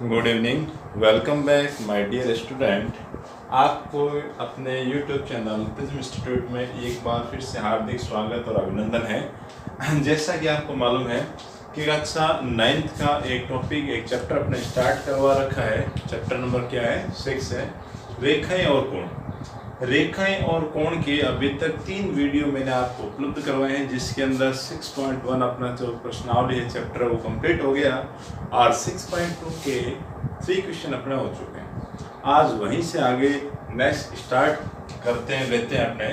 Good evening, welcome back my dear student. आपको अपने YouTube channel prism institute में एक बार फिर से हार्दिक स्वागत और अभिनंदन है। जैसा कि आपको मालूम है कि कक्षा 9th का एक टॉपिक, एक चैप्टर अपने स्टार्ट करवा रखा है। चैप्टर नंबर क्या है? 6 है, रेखाएं और कोण। रेखाएं और कोण के अभी तक 3 वीडियो मैंने आपको उपलब्ध करवाए हैं, जिसके अंदर 6.1 अपना जो प्रश्नावली है चैप्टर वो कंप्लीट हो गया और 6.2 के 3 क्वेश्चन अपने हो चुके हैं। आज वहीं से आगे नेक्स्ट स्टार्ट करते हैं, लेते हैं अपने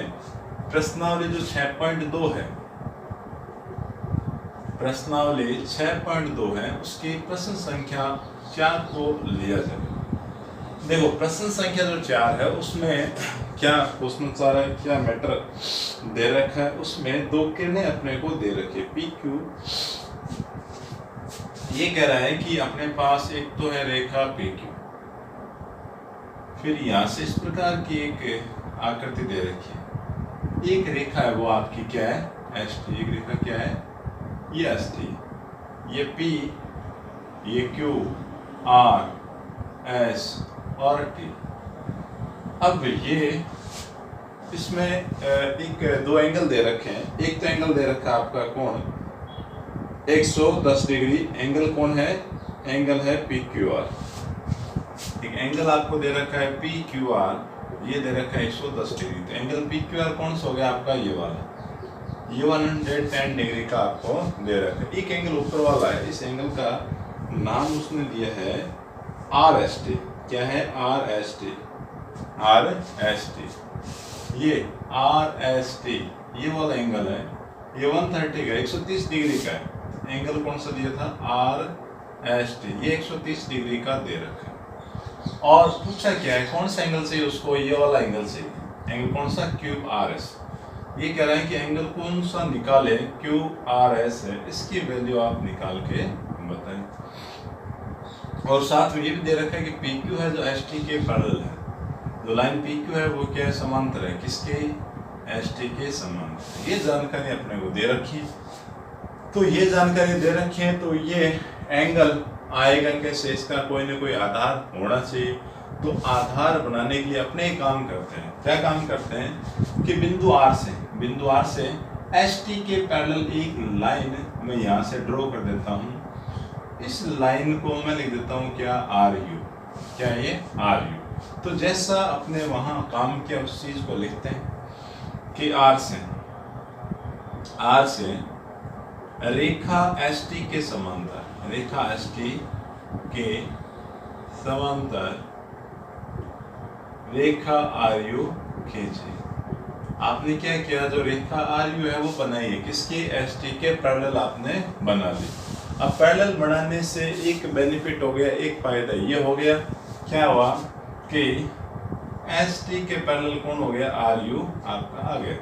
प्रश्नावली जो 6.2 है। प्रश्नावली 6.2 है, उसकी प्रश्न संख्या 4 को लिया जाए। देखो, प्रश्न संख्या जो 4 है उसमें क्या क्वेश्चन सारा क्या मैटर दे रखा है। उसमें 2 किरणें अपने को दे रखी है, पी क्यू। ये कह रहा है कि अपने पास एक तो है रेखा पी क्यू, फिर यहां से इस प्रकार की एक आकृति दे रखी है। एक रेखा है वो आपकी क्या है? S T. एक रेखा क्या है? ये एस टी, ये पी, ये क्यू, आर, एस और टी। अब ये इसमें एक 2 एंगल दे रखे हैं। एक तो एंगल दे रखा है आपका कोण 110 डिग्री एंगल कौन है? एंगल है पी क्यू आर। एक एंगल आपको दे रखा है पी क्यू आर, ये दे रखा है 110 डिग्री। तो एंगल पी क्यू आर कौन सा हो गया आपका? ये वाला। ये 110 डिग्री का आपको दे रखा है। एक एंगल ऊपर वाला है, इस एंगल का नाम उसने दिया है आर एस टी। क्या है? R S T. R S T, ये आर एस टी, ये वाला एंगल है। ये 130 का 130 डिग्री का है। एंगल कौन सा दिया था? आर एस टी, ये 130 डिग्री का दे रखा है। और पूछा क्या है? कौन सा एंगल चाहिए उसको? ये वाला एंगल चाहिए। एंगल कौन सा? Q R S. ये कह रहा है कि एंगल कौन सा निकाले? क्यू आर एस है, इसकी वैल्यू आप निकाल के बताएं। और साथ में ये भी दे रखा है कि पी क्यू है जो एस टी के पैरेलल है। जो लाइन पी क्यू है वो क्या है? समांतर है। किसके? एस टी के समांतर। ये जानकारी अपने को दे रखी। तो ये जानकारी दे रखी है, तो ये एंगल आएगा कैसे? इसका कोई ना कोई आधार होना चाहिए। तो आधार बनाने के लिए अपने एक काम करते हैं। क्या काम करते हैं कि बिंदु आर से एस टी के पैरेलल एक लाइन मैं यहाँ से ड्रॉ कर देता हूँ। इस लाइन को मैं लिख देता हूँ क्या? R U. क्या ये? R U. तो जैसा अपने वहां काम किया उस चीज को लिखते हैं कि आर से रेखा एस टी के समांतर, रेखा एस टी के समांतर रेखा आर यू खींचे। आपने क्या किया? जो रेखा आर यू है वो बनाई है। किसकी? एस टी के पैरेलल आपने बना ली। अब पैरेलल बनाने से एक बेनिफिट हो गया, एक फायदा ये हो गया। क्या हुआ कि एस टी के पैरेलल कौन हो गया? आर यू आपका आ गया।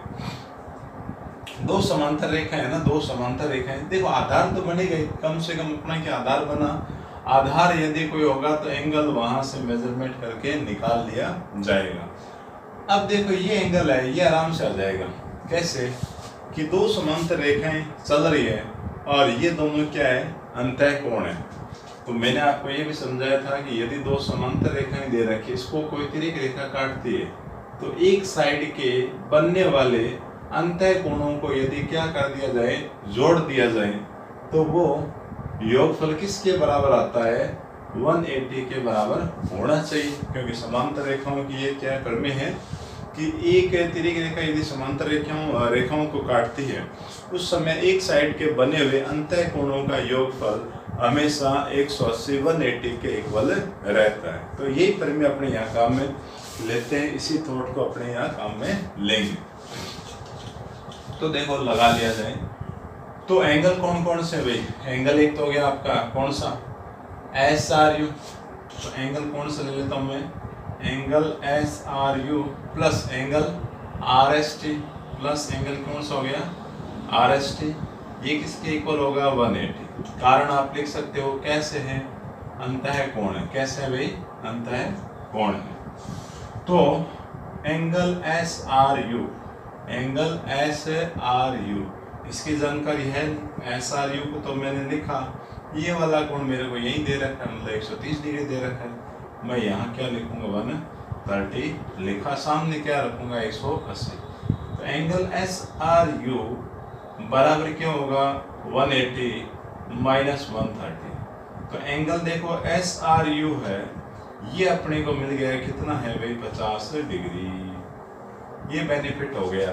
2 समांतर रेखा है ना, 2 समांतर रेखा है। देखो, आधार तो बनेगा, कम से कम अपना क्या आधार बना। आधार यदि कोई होगा तो एंगल वहां से मेजरमेंट करके निकाल लिया जाएगा। अब देखो, ये एंगल है, ये आराम से आ जाएगा। कैसे? कि 2 समांतर रेखाएं चल रही है और ये दोनों क्या है? अंतः कोण है। तो मैंने आपको ये भी समझाया था कि यदि 2 समांतर रेखाएं दे रखी, इसको कोई तिर्यक रेखा काटती है तो एक साइड के बनने वाले अंतः कोणों को यदि क्या कर दिया जाए? जोड़ दिया जाए, तो वो योगफल किसके बराबर आता है? 180 के बराबर होना चाहिए। क्योंकि समांतर रेखाओं की ये क्या प्रमेय है कि एक तिर्यक रेखा यदि समांतर रेखाओं को काटती है, उस समय एक साइड के बने हुए अंतः कोणों का योगफल हमेशा 180 180 के इक्वल रहता है। तो यही प्रमेय अपने यहाँ काम में लेते हैं, इसी थॉट को अपने यहाँ काम में लेंगे। तो देखो, लगा लिया जाए तो एंगल कौन कौन से भाई? एंगल एक तो हो गया आपका कौन सा? S R U. तो एंगल कौन सा ले लेता हूँ मैं? Angle S R you plus angle R S T plus angle कौन सा हो गया? R S T. ये किसके इक्वल होगा? 180। कारण आप लिख सकते हो कैसे है? अंतः कोण है। कैसे है भाई? अंतः कोण है। तो angle S R you, angle S R you, इसकी जानकारी है। एस आर यू को तो मैंने लिखा ये वाला कोण मेरे को यही दे रखा है, मतलब 130 डिग्री दे रखा है। मैं यहाँ क्या लिखूंगा 130, लिखा सामने क्या रखूंगा 180। तो एंगल SRU बराबर क्या होगा 180 माइनस 130। तो एंगल देखो SRU है, ये अपने को मिल गया कितना है भाई 50 डिग्री। ये बेनिफिट हो गया।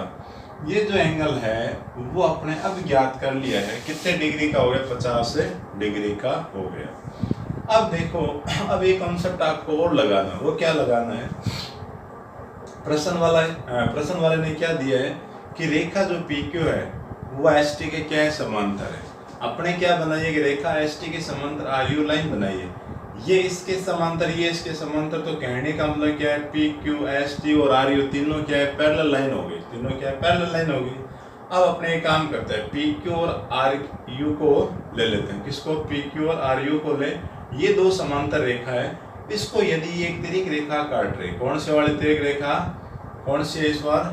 ये जो एंगल है वो अपने अब ज्ञात कर लिया है, कितने डिग्री का हो गया 50 डिग्री का हो गया। अब देखो, अब एक कॉन्सेप्ट आपको और लगाना, वो क्या लगाना है, प्रश्न वाले ने क्या दिया है कि रेखा जो PQ है वो ST के क्या है समांतर है। अपने क्या बनाइए कि रेखा ST के समांतर RU लाइन बनाइए, ये इसके समांतर ये इसके समांतर। तो कहने का मतलब क्या है PQ ST और RU तीनों क्या है पैरेलल लाइन हो गई, तीनों क्या है पैरेलल लाइन हो गई। अब अपने एक काम करते हैं, PQ और RU को ले लेते हैं। किसको? PQ और RU को ले। ये दो समांतर रेखा है, इसको यदि एक तिर्यक रेखा काट रही, कौन से वाली तिर्यक रेखा, कौन सी है इस बार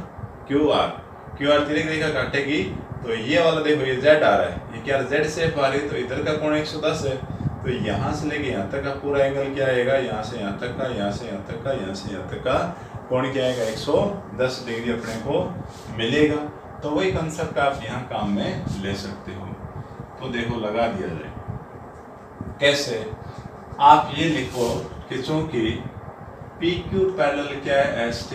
QR तिर्यक रेखा काटेगी। तो ये वाला देखो ये Z आ रहा है, ये क्या Z शेप आ रही है, तो इधर का कोण 110 है। तो यहाँ से लेके यहाँ तक का पूरा एंगल क्या आएगा, यहाँ से यहाँ तक का, यहाँ से यहाँ तक का, यहाँ से यहाँ तक का कोण क्या आएगा 110 डिग्री अपने को मिलेगा। तो वही कंसेप्ट आप यहाँ काम में ले सकते हो। तो देखो लगा दिया जाए कैसे, आप ये लिखो कि चूंकि PQ पैरेलल क्या है ST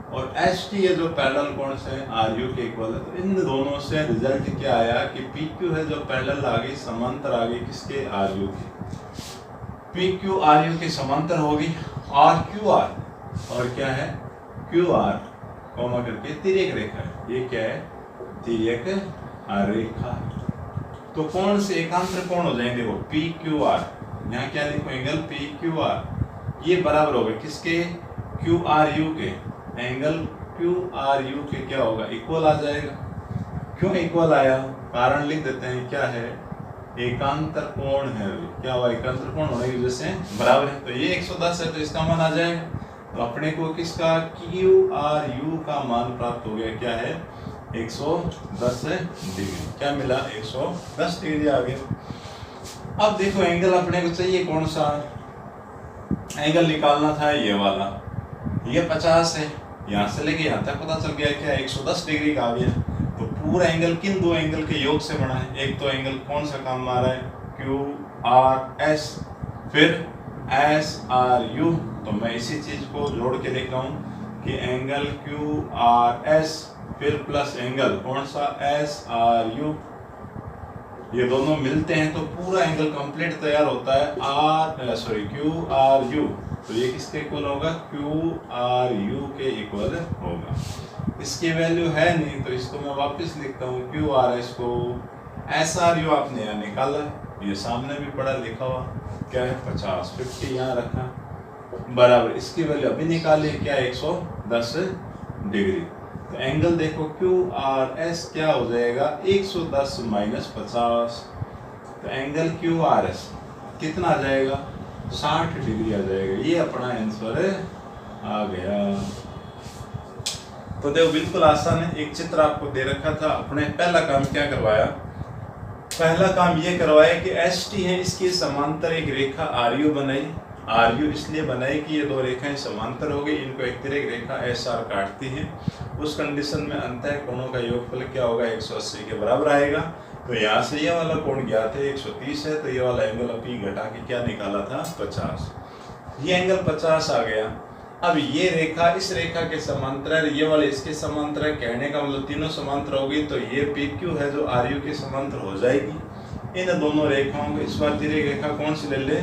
और ST ये जो पैरेलल कोण से RU के इक्वल है, तो इन दोनों से रिजल्ट क्या आया कि PQ है जो पैरेलल आ गई, समांतर आ गई किसके, RU की। PQ RU के समांतर होगी और QR और क्या है QR कॉमा करके तिर्यक रेखा है। ये क्या है तिर्यक रेखा। तो कौन से एकांतर कोण हो जाएंगे वो PQR, यहाँ क्या लिखो एंगल PQR, ये बराबर होगा किसके QRU के। एंगल QRU के क्या होगा इक्वल आ जाएगा। क्यों इक्वल आया, कारण लिख देते हैं, क्या है एकांतर कोण है। क्या हुआ एकांतर कोण होने की वजह से बराबर है। तो ये 110 है तो इसका मान आ जाएगा। तो अपने को किसका QRU का मान प्राप्त हो गया, क्या है 110 डिग्री। क्या मिला 110 डिग्री आ गया। अब देखो एंगल अपने को चाहिए कौन सा, एंगल निकालना था ये वाला, ये 50 है, यहाँ से लेके यहाँ तक पता चल गया क्या 110 डिग्री का आ गया। तो पूरा एंगल किन दो एंगल के योग से बना है, एक तो एंगल कौन सा काम आ रहा है QRS, फिर SRU। तो मैं इसी चीज को जोड़ के लिख रहा हूँ कि एंगल QRS फिर प्लस एंगल कौन सा SRU, ये दोनों मिलते हैं तो पूरा एंगल कंप्लीट तैयार होता है QRU। तो ये किसके इक्वल होगा QRU के इक्वल होगा। इसकी वैल्यू है नहीं तो इसको मैं वापस लिखता हूँ QRS को। SRU आपने यहाँ निकाला, ये सामने भी पड़ा लिखा हुआ क्या है 50 यहाँ रखा बराबर, इसकी वैल्यू अभी निकाली क्या 110 डिग्री। तो एंगल देखो QRS क्या हो जाएगा 110 माइनस 50। तो एंगल QRS कितना आ जाएगा 60 डिग्री आ जाएगा। ये अपना आंसर आ गया। तो देखो बिल्कुल आसान है। एक चित्र आपको दे रखा था, अपने पहला काम क्या करवाया, पहला काम ये करवाया कि ST है इसकी समांतर एक रेखा RU बनाई। RU इसलिए बनाई कि ये दो रेखाएं समांतर हो गई, इनको एक तिर्यक रेखा SR काटती है। उस कंडीशन में अंतः कोणों का योगफल क्या होगा 180 के बराबर आएगा। तो यहाँ से ये वाला कोण ज्ञात है 130 है, तो ये वाला एंगल अभी घटा के क्या निकाला था 50। ये एंगल 50 आ गया। अब ये रेखा इस रेखा के समांतर है, ये वाले इसके समांतर है, कहने का मतलब तीनों समांतर होगी। तो ये PQ है जो RU के समांतर हो जाएगी। इन दोनों रेखाओं को इस बार तिर्यक रेखा कौन सी ले ले,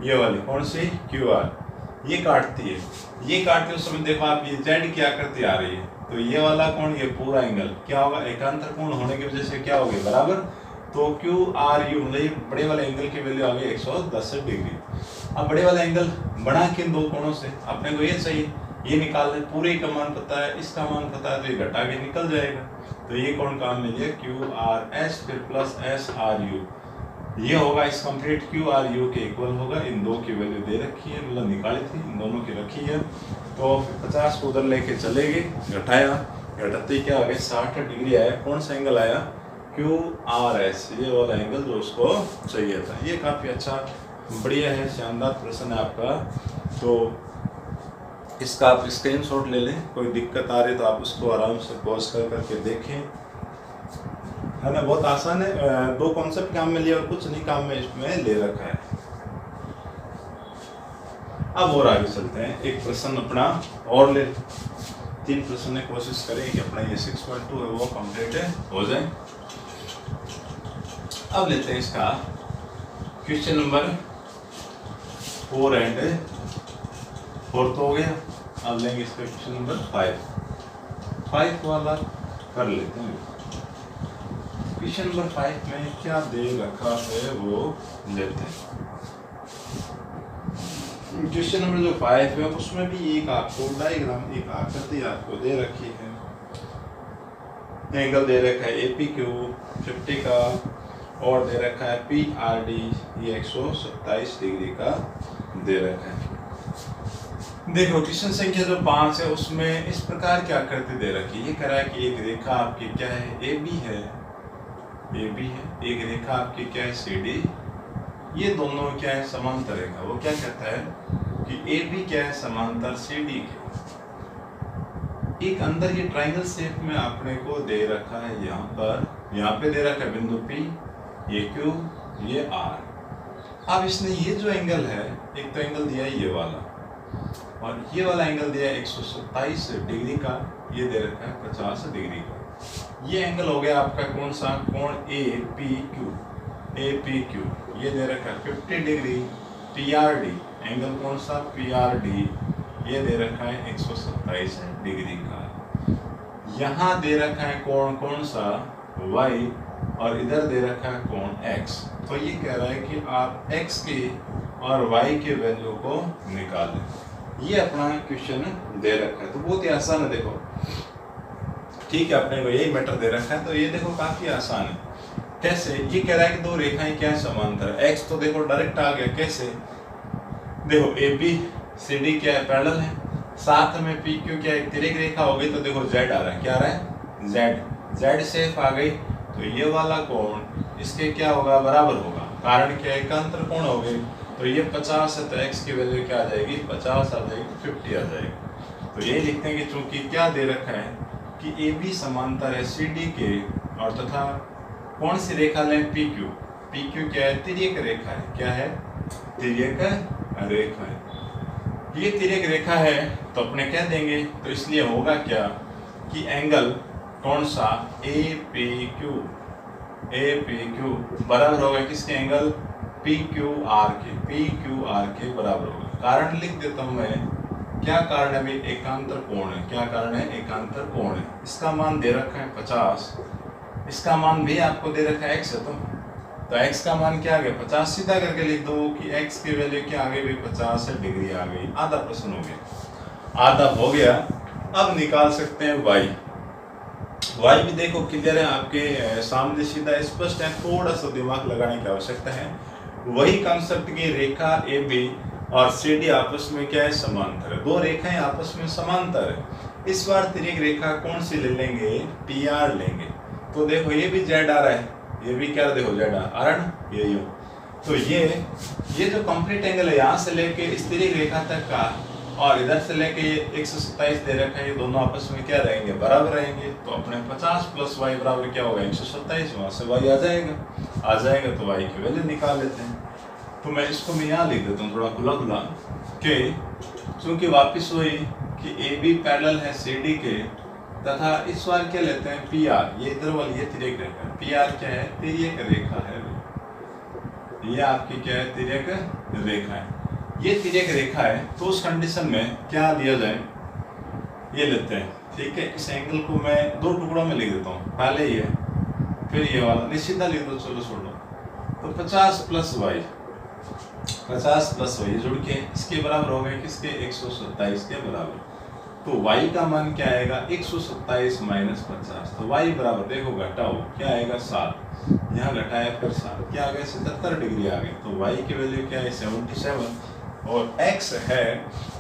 ये वाली कौन सी QR, ये काटती है। ये काटते उस समय देखो आप ये Z क्या करती आ रही है, तो ये वाला कोण ये पूरा एंगल क्या होगा एकांतर कोण होने की वजह से क्या होगी बराबर। तो QRU मतलब बड़े वाले एंगल की वैल्यू आ गई 110 डिग्री। अब बड़े वाला एंगल बना किन दो कोणों से, अपने को ये चाहिए, ये निकाल दे, पूरे का मान पता है, इसका मान पता है, तो ये घटा के निकल जाएगा। तो ये कोण काम मिल गया QRS फिर प्लस SRU, ये होगा इस कंप्लीट QRU के इक्वल होगा। इन दो की वैल्यू दे रखी है, मतलब निकाली थी, इन दोनों की रखी है। तो 50 को उधर लेके चले गए, घटाया, घटाते क्या आ गया 60 डिग्री आया। कौन सा एंगल आया क्यू आर एस, ये वाला एंगल जो उसको चाहिए था। ये काफ़ी अच्छा बढ़िया है, शानदार प्रश्न है आपका। तो इसका आप स्क्रीनशॉट ले लें, कोई दिक्कत आ रही तो आप उसको आराम से पॉज कर करके देखें, है ना। बहुत आसान है, दो कॉन्सेप्ट काम में लिया और कुछ नहीं काम में इसमें ले रखा है। अब और आगे चलते हैं, एक प्रश्न अपना और ले, 3 प्रश्न में कोशिश करें कि अपना ये 6.2 है वो कंप्लीट हो जाए। अब लेते हैं इसका क्वेश्चन नंबर 4 एंड 4 तो हो गया। अब लेंगे इसका क्वेश्चन नंबर 5 वाला कर लेते हैं। क्वेश्चन नंबर 5 में क्या दे रखा है वो लेते हैं। क्वेश्चन नंबर जो 5 है उसमें भी एक आपको डायग्राम, एक आकृति आपको दे रखी है। एंगल दे रखा है APQ 50 का और दे रखा है PRD, ये 127 डिग्री का दे रखा है। देखो क्वेश्चन संख्या जो 5 है उसमें इस प्रकार की आकृति दे रखी है। ये कह रहा है कि एक रेखा आपकी क्या है, AB है, एक रेखा आपकी क्या है CD, ये दोनों क्या है समांतर रेखा। वो क्या कहता है कि AB क्या है समांतर CD के। एक अंदर ये ट्रायंगल शेप में आपने को दे रखा है, यहाँ पे दे रखा है बिंदु P, ये Q, ये R। अब इसने ये जो एंगल है, एक तो एंगल दिया है ये वाला और ये वाला एंगल दिया है 127 डिग्री का, ये दे रखा है 50 डिग्री का। ये एंगल हो गया आपका कौन सा, कोण APQ, ये दे रखा है 50 डिग्री। PRD एंगल कौन सा, PRD, ये दे रखा है 127 डिग्री का। यहाँ दे रखा है कोण कौन सा, Y, और इधर दे रखा है कोण X। तो ये कह रहा है कि आप X के और Y के वैल्यू को निकालें। ये अपना क्वेश्चन दे रखा है, तो बहुत ही आसान है। देखो ठीक है, अपने को यही मैटर दे रखा है, तो ये देखो काफी आसान है। कैसे, ये कह रहा है कि दो रेखाएं क्या है समांतर। X तो देखो डायरेक्ट आ गया, कैसे, देखो ABCD क्या है पैरेलल है, साथ में PQ क्या है तिर्यक रेखा हो गई, तो देखो Z आ रहा है, क्या आ रहा है Z शेप आ गई, तो ये वाला कोण इसके क्या होगा, बराबर होगा। कारण क्या है, एकांतर कोण हो गए, तो ये 50 है तो X की वैल्यू क्या आ जाएगी, 50 आ जाएगी, 50 आ जाएगी। तो यही लिखते हैं कि चूंकि क्या दे रखा है कि AB समांतर है CD के, और तथा कौन सी रेखा लें, PQ क्या है, तिर्यक रेखा है, क्या है, तिर्यक रेखा है। ये तिर्यक रेखा है तो अपने क्या देंगे, तो इसलिए होगा क्या कि एंगल कौन सा, APQ बराबर होगा किसके, एंगल PQR के बराबर होगा। कारण लिख देता हूं मैं, क्या कारण है भाई, एकांतर कोण है। क्या कारण है, एकांतर कोण है। इसका मान दे रखा है 50, इसका मान भी आपको दे रखा है X है, तो X का मान क्या आ गया 50, सीधा करके लिख दो कि X की वैल्यू क्या आ गई भाई 50 डिग्री आ गई। आधा प्रश्न हो गया, आधा हो गया। अब निकाल सकते हैं y भी देखो क्लियर है आपके सामने, सीधा स्पष्ट है, थोड़ा सा दिमाग लगाने की आवश्यकता है। वही कंसेप्ट की रेखा AB और CD आपस में क्या है, समांतर है। दो रेखाएं आपस में समांतर है। इस बार तिर्यक रेखा कौन सी ले लेंगे, PR लेंगे। तो देखो ये भी Z आ रहा है, ये भी क्या देखो Z आ रहा है ना, ये यूं। तो ये जो कंप्लीट एंगल है यहाँ से लेके इस तिर्यक रेखा तक का, और इधर से लेके 127 दे रखा है, ये दोनों आपस में क्या रहेंगे, बराबर रहेंगे। तो अपने 50 प्लस y बराबर क्या होगा, 127। वहाँ से y आ जाएगा, तो y की वैल्यू निकाल लेते हैं। तो मैं इसको मैं यहाँ लिख देता हूँ थोड़ा खुला कि चूंकि वापिस वही कि AB पैरेलल है CD के, तथा इस बार क्या लेते हैं PR, ये इधर वाली ये तिर्यक रेखा है। PR क्या है, तिर्यक रेखा है, ये आपकी क्या है, तिर्यक रेखा है। ये तिर्यक रेखा है, तो उस कंडीशन में क्या लिया जाए, ये लेते हैं। ठीक है, इस एंगल को मैं दो टुकड़ों में लिख देता हूँ, पहले ये फिर ये वाला, निश्चिता लिख दो, चलो छोड़ो। तो 50 प्लस y जुड़ के इसके बराबर हो गए किसके, 127 के बराबर। तो y का मान क्या आएगा, 127 माइनस 50। तो y बराबर देखो घटाओ, क्या आएगा 7, यहाँ घटाया फिर 7, क्या आ गया 77 डिग्री आ गई। तो y की वैल्यू क्या है 77, और x है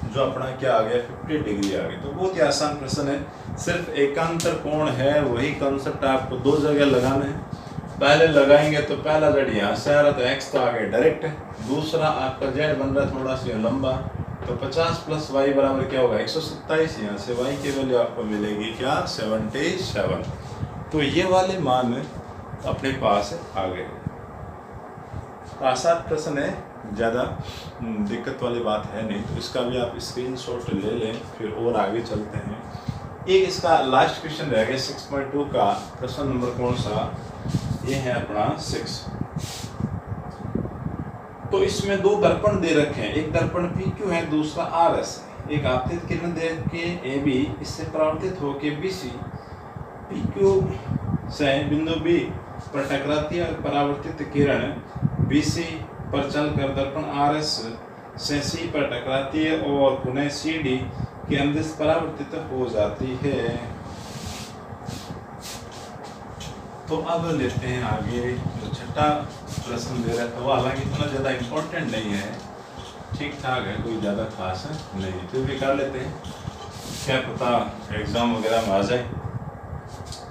जो अपना क्या आ गया 50 डिग्री आ गई। तो बहुत ही आसान प्रश्न है, सिर्फ एकांतर कोण है, वही कॉन्सेप्ट आपको दो जगह लगाना है। पहले लगाएंगे तो पहला जेड यहाँ से आ रहा तो एक्स तो आ गया डायरेक्ट। दूसरा आपका जेड बन रहा है थोड़ा सा लंबा, तो 50 प्लस वाई बराबर क्या होगा 127। यहाँ से वाई की वैल्यू आपको मिलेगी क्या 77। तो ये वाले मान अपने पास आ गए। आसान प्रश्न है, ज़्यादा दिक्कत वाली बात है नहीं, तो इसका भी आप स्क्रीनशॉट ले लें, फिर और आगे चलते हैं। एक इसका लास्ट क्वेश्चन रह गया 6.2 का, प्रश्न नंबर कौन सा, ये है अपना 6। तो इसमें दो दर्पण दे रखे हैं, एक दर्पण PQ है, दूसरा RS है। एक आपतित किरण दे के AB इससे परावर्तित होके BC PQ से बिंदु B पर टकराती है, परावर्तित किरण BC पर चलकर दर्पण RS से C पर टकराती है और पुनः CD के अंदर परावर्तित हो जाती है। तो अब लेते हैं आगे जो छठा प्रश्न दे रहा था, वो हालांकि इतना ज़्यादा इम्पोर्टेंट नहीं है, ठीक ठाक है, कोई ज़्यादा खास नहीं, फिर भी कर लेते हैं, क्या पता एग्ज़ाम वगैरह में आ जाए।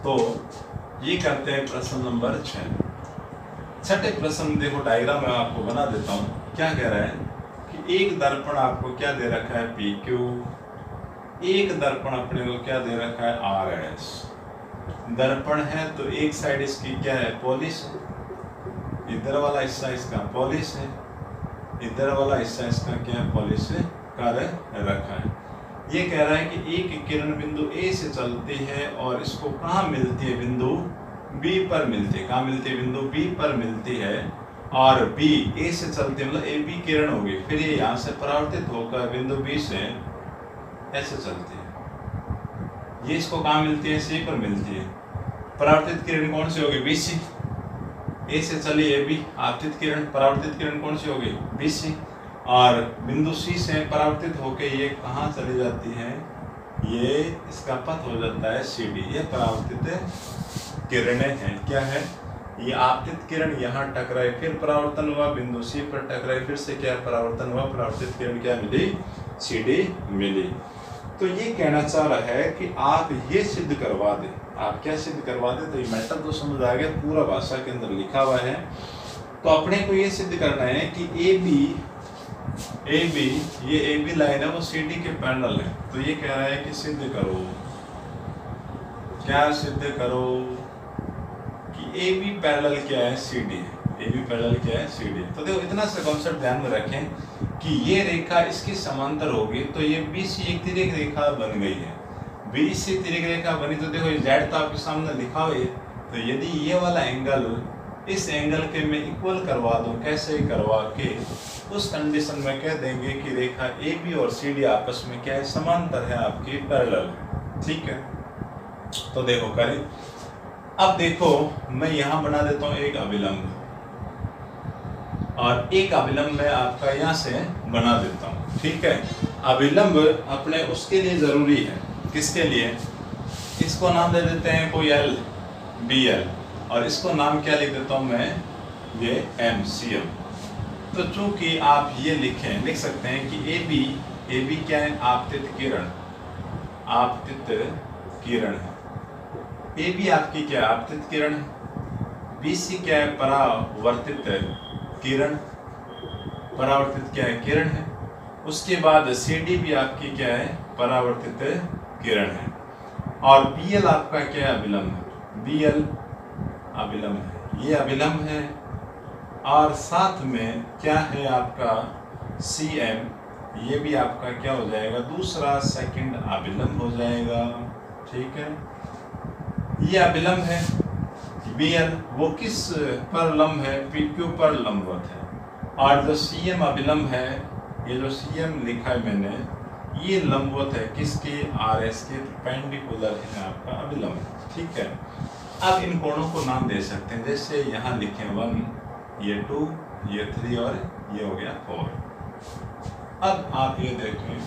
तो ये करते हैं प्रश्न नंबर 6। छठे प्रश्न देखो, डायग्राम मैं आपको बना देता हूँ। क्या कह रहा है कि एक दर्पण आपको क्या दे रखा है PQ, एक दर्पण अपने को क्या दे रखा है RS। दर्पण है तो एक साइड इसकी क्या है पॉलिश है, इधर वाला हिस्सा इसका पॉलिश है, इधर वाला हिस्सा इसका क्या है पॉलिश है कर रखा है। ये कह रहा है कि एक किरण बिंदु A से चलती है और इसको कहाँ मिलती है, बिंदु B पर मिलती है। कहाँ मिलती है, बिंदु B पर मिलती है, और B A से चलती है, मतलब AB किरण होगी, फिर ये यहाँ से परावर्तित होकर बिंदु B से ऐसे चलती है। ये इसको कहाँ मिलती है, C पर मिलती है। परावर्तित किरण कौन सी होगी, BC। A से चली AB, आपतित किरण, परावर्तित किरण कौन सी होगी, BC। और बिंदु C से परावर्तित होके ये कहाँ चली जाती है, ये इसका पथ हो जाता है CD। ये परावर्तित किरणें हैं, क्या है, ये आपतित किरण यहाँ टकराई, फिर परावर्तन हुआ, बिंदु C पर टकराई, फिर से क्या परावर्तन हुआ, परावर्तित किरण क्या मिली, CD मिली। तो ये कहना चाह रहा है कि आप ये सिद्ध करवा दें। आप क्या सिद्ध करवा दें, तो ये मैटर तो समझ आ गया, पूरा भाषा के अंदर लिखा हुआ है। तो अपने को ये सिद्ध करना है कि AB ये AB लाइन है वो CD के पैरेलल है। तो ये कह रहा है कि सिद्ध करो, क्या सिद्ध करो कि AB पैरेलल क्या है, CD है। AB पैरेलल क्या है, CD। तो देखो इतना सा कॉन्सेप्ट ध्यान में रखें कि ये रेखा इसकी समांतर होगी, तो ये BC एक तिर्यक रेखा बन गई है। BC तिर्यक रेखा बनी, तो देखो ये Z तो आपके सामने लिखा हुआ है। तो यदि ये वाला एंगल इस एंगल के मैं इक्वल करवा दूं, कैसे करवा के, उस कंडीशन में कह देंगे कि रेखा AB और CD आपस में क्या है, समांतर है, आपकी पैरेलल है। ठीक है, तो देखो करें। अब देखो मैं यहाँ बना देता हूँ एक अभिलंब, और एक अभिलंब मैं आपका यहाँ से बना देता हूँ। ठीक है, अभिलंब अपने उसके लिए जरूरी है, किसके लिए, इसको नाम दे देते हैं कोई L BL, और इसको नाम क्या लिख देता हूँ मैं, ये MCM। तो चूंकि आप ये लिख सकते हैं कि AB क्या है, आपतित किरण, आपतित किरण है। AB आपकी क्या है, आपतित किरण है। BC क्या है, परावर्तित किरण, परावर्तित क्या है, किरण है। उसके बाद CD भी आपकी क्या है, परावर्तित किरण है। और BL आपका क्या है, अभिलंब है। BL अभिलंब है, ये अभिलंब है। और साथ में क्या है आपका CM, ये भी आपका क्या हो जाएगा, दूसरा सेकंड अभिलंब हो जाएगा। ठीक है, ये अभिलंब है। BL वो किस पर लंब है, PQ पर लंबवत है। और जो CM अभिलंब है, ये जो CM लिखा है मैंने, ये लंबवत है किसके, RS के, परपेंडिकुलर है आपका अभिलंब। ठीक है, अब इन कोणों को नाम दे सकते हैं, जैसे यहाँ लिखें 1, ये 2, ये 3 और ये हो गया 4। अब आप ये देखें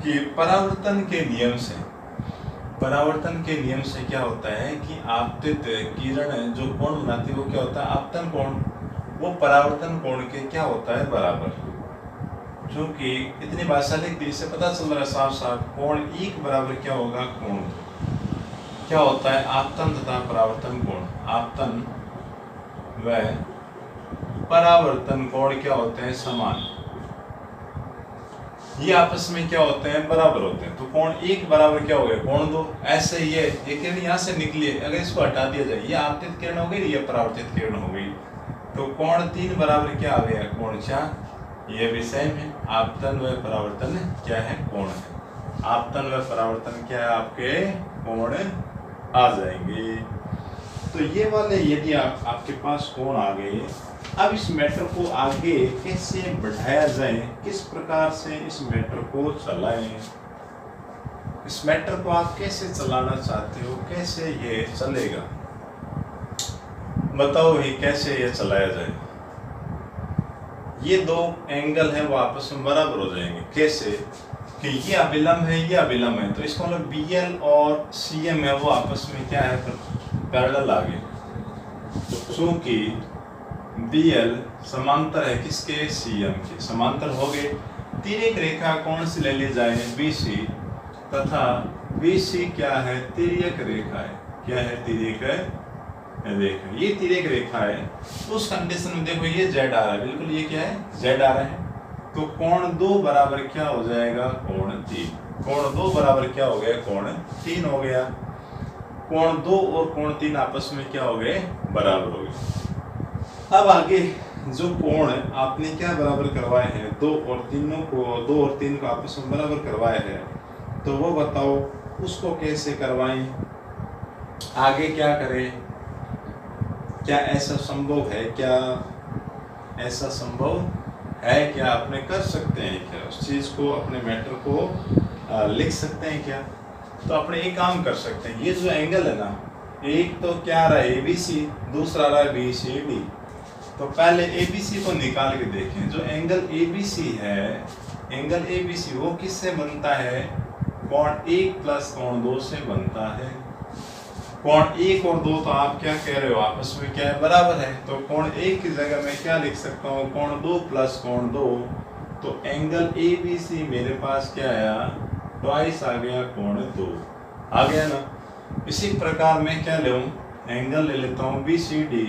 कि परावर्तन के नियम से क्या होता है कि आपतित किरण जो कोण बनाती है वो क्या होता है, आपतन कोण, वो परावर्तन कोण के क्या होता है, बराबर। क्योंकि इतनी भाषा लिख दी, इससे पता चल रहा है साफ साफ, कोण E के बराबर क्या होगा, कोण क्या होता है, आपतन तथा परावर्तन कोण। आपतन व परावर्तन कोण क्या होते हैं? समान। ये आपस में क्या होते हैं? बराबर होते हैं। तो कोण एक बराबर क्या हो गया? कोण दो। ऐसे ये किरण यहाँ से निकली है, अगर इसको हटा दिया जाए, ये आपतित किरण हो गई, ये परावर्तित किरण हो गई, तो कोण 3 बराबर क्या आ गया? कोण 4। ये भी सेम है। आपतन व परावर्तन क्या है? कोण है। आपतन व परावर्तन क्या है? आपके कोण आ जाएंगे। तो ये वाले यदि आपके पास कोण आ गए, अब इस मैटर को आगे कैसे बढ़ाया जाए, किस प्रकार से इस मैटर को चलाएं, इस मैटर को आप कैसे चलाना चाहते हो, कैसे ये चलेगा, बताओ ही कैसे ये चलाया जाए। ये दो एंगल है वो आपस में बराबर हो जाएंगे। कैसे? कि ये अभिलंब है, ये अभिलंब है, तो इसका मतलब BL और CM है वो आपस में क्या है? पैरेलल आ गए। क्योंकि BL समांतर है किसके? CM के। समांतर हो गए। तिर्यक रेखा कौन सी ले ली जाए? BC, तथा BC क्या है? तिर्यक रेखा है। क्या है? तिर्यक रेखा। ये तिर्यक रेखा है। तो उस कंडीशन में देखो ये Z आ रहा है, बिल्कुल ये क्या है? Z आ रहा है। तो कोण 2 बराबर क्या हो जाएगा? कोण 3। कोण 2 बराबर क्या हो गया? कोण 3 हो गया। कोण 2 और कोण 3 आपस में क्या हो गए? बराबर हो गए। अब आगे जो कोण आपने क्या बराबर करवाए हैं? 2 और 3 को आपस में बराबर करवाए हैं, तो वो बताओ उसको कैसे करवाएं, आगे क्या करें? क्या ऐसा संभव है? क्या ऐसा संभव है? क्या अपने कर सकते हैं क्या? उस चीज को, अपने मैटर को लिख सकते हैं क्या? तो अपने एक काम कर सकते हैं। ये जो एंगल है ना, एक तो क्या रहा है? ABC, दूसरा रहा है BCD। तो पहले ABC को निकाल के देखें। जो एंगल ABC है, एंगल ABC वो किससे बनता है? कोण 1 प्लस कोण 2 से बनता है। कोण 1 और 2 तो आप क्या कह रहे हो? आपस में क्या है? बराबर है। तो कोण 1 की जगह मैं क्या लिख सकता हूँ? कोण 2 प्लस कोण 2। तो एंगल ABC मेरे पास क्या आया? ट्वाइस आ गया कोण 2। आ गया ना? इसी प्रकार मैं क्या लूँ? एंगल ले लेता हूँ BCD।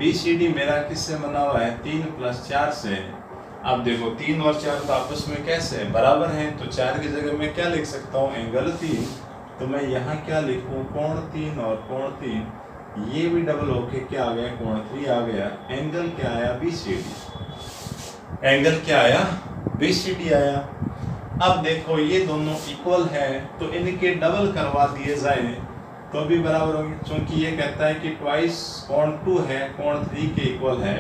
BCD मेरा किससे बना हुआ है? 3 प्लस 4 से। अब देखो 3 और 4 तो आपस में कैसे बराबर हैं, तो 4 की जगह मैं क्या लिख सकता हूँ? एंगल 3। तो मैं यहाँ क्या लिखूँ? कोण 3 और कोण 3, ये भी डबल होके क्या आ गया? कोण 3 आ गया। एंगल क्या आया? BCD। एंगल क्या आया? BCD आया। अब देखो ये दोनों इक्वल है, तो इनके डबल करवा दिए जाए तो भी बराबर होंगे। क्योंकि ये कहता है कि ट्वाइस कोण 2 है, कोण 3 के इक्वल है,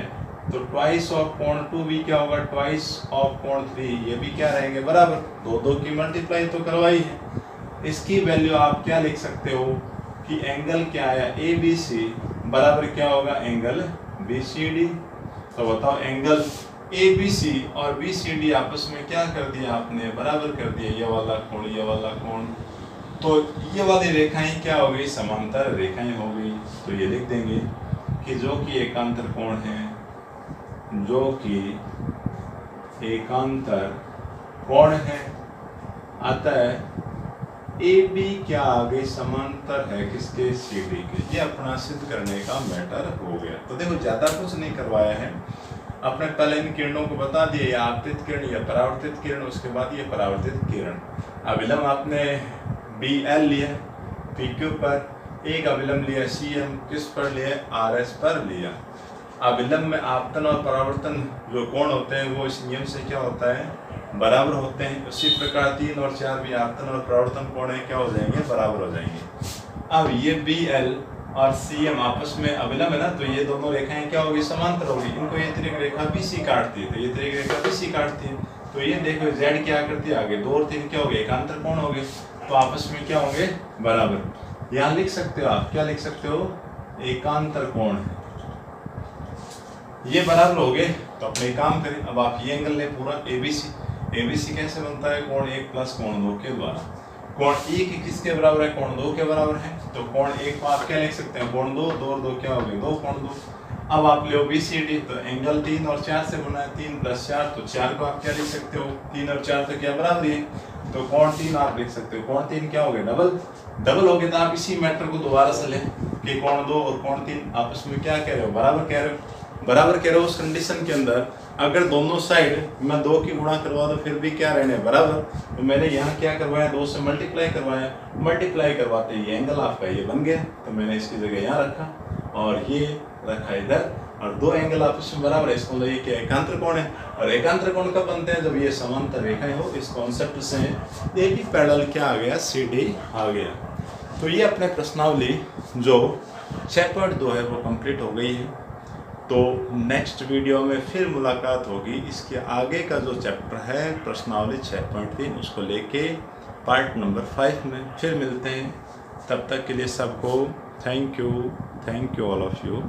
तो ट्वाइस ऑफ कोण 2 भी क्या होगा? ट्वाइस ऑफ कोण 3, ये भी क्या रहेंगे? बराबर। 2 की मल्टीप्लाई तो करवाई है। इसकी वैल्यू आप क्या लिख सकते हो कि एंगल क्या आया? ABC बराबर क्या होगा? Angle BCD। तो बताओ एंगल ABC और BCD आपस में क्या कर दिया आपने? बराबर कर दिया। ये वाला कोण, ये वाला कोण, तो ये वाली रेखाएं क्या हो गई? समांतर रेखाएं हो गई। तो ये लिख देंगे कि जो कि एकांतर कोण है, जो कि एकांतर कोण है, अतः AB क्या आ गई? समांतर है किसके? CD के। ये अपना सिद्ध करने का मैटर हो गया। तो देखो ज्यादा कुछ नहीं करवाया है, अपने पहले इन किरणों को बता दिए, या आपतित किरण या परावर्तित किरण, उसके बाद ये परावर्तित किरण। अभिलंब आपने BL लिया PQ पर, एक अभिलंब लिया CM किस पर लिया? RS पर लिया। अभिलंब में आपतन और परावर्तन जो कोण होते हैं वो इस नियम से क्या होता है? बराबर होते हैं। उसी प्रकार 3 और 4 भी आपतन और परावर्तन कोण है क्या हो जाएंगे? बराबर हो जाएंगे। अब ये BL और CM आपस में अभिलंब है ना, तो ये दोनों रेखाएं क्या होगी? समांतर होगी। इनको ये तिर्यक रेखा BC काटती है, तो ये तिर्यक रेखा BC काटती है। तो ये देखो Z क्या करती है? आगे 2 और 3 क्या हो गए? एकांतर कोण हो गए, तो आपस में क्या होंगे? बराबर। यहाँ लिख सकते हो आप, क्या लिख सकते हो? एकांतर कोण है, ये बराबर हो गए। तो अपने काम करें, अब आप ये एंगल ले पूरा ABC कैसे बनता है? कोण 1 प्लस कोण 2 के द्वारा। कोण 1 किसके बराबर है? कोण 2 के बराबर है। तो कोण 1 को आप क्या लिख सकते हैं? कोण 2, 2 और 2 क्या हो गए? 2 कोण 2। अब आप ले BCD, तो एंगल 3 और 4 से बना है, 3 प्लस 4, तो 4 को आप क्या लिख सकते हो? 3 और 4 तो क्या बराबर है, तो कोण 3 आप लिख सकते हो। कोण 3 क्या हो गए? डबल हो गए। तो आप इसी मैटर को दोबारा से लें, कि कोण 2 और कोण 3 आपस में क्या कह रहे हो, बराबर कह रहे हो। बराबर कह रहे हो उस कंडीशन के अंदर अगर दोनों साइड मैं 2 की गुणा करवा दो फिर भी क्या रहने बराबर। तो मैंने यहाँ क्या करवाया, 2 से मल्टीप्लाई करवाया, मल्टीप्लाई करवाते ये एंगल आपका ये बन गया, तो मैंने इसकी जगह यहाँ रखा और ये रखा इधर, और 2 एंगल आपस में बराबर है, इसको मतलब ये क्या एकांतर कोण है। और एकांतर कोण कब बनते हैं, जब ये समांतर रेखाएं हो। इस कॉन्सेप्ट से एक ही पैरेलल क्या आ गया, CD आ गया। तो ये अपने प्रश्नावली जो 6.2 है वो कंप्लीट हो गई है। तो नेक्स्ट वीडियो में फिर मुलाकात होगी, इसके आगे का जो चैप्टर है प्रश्नावली 6.3 उसको लेके पार्ट नंबर 5 में फिर मिलते हैं। तब तक के लिए सबको thank you all of you.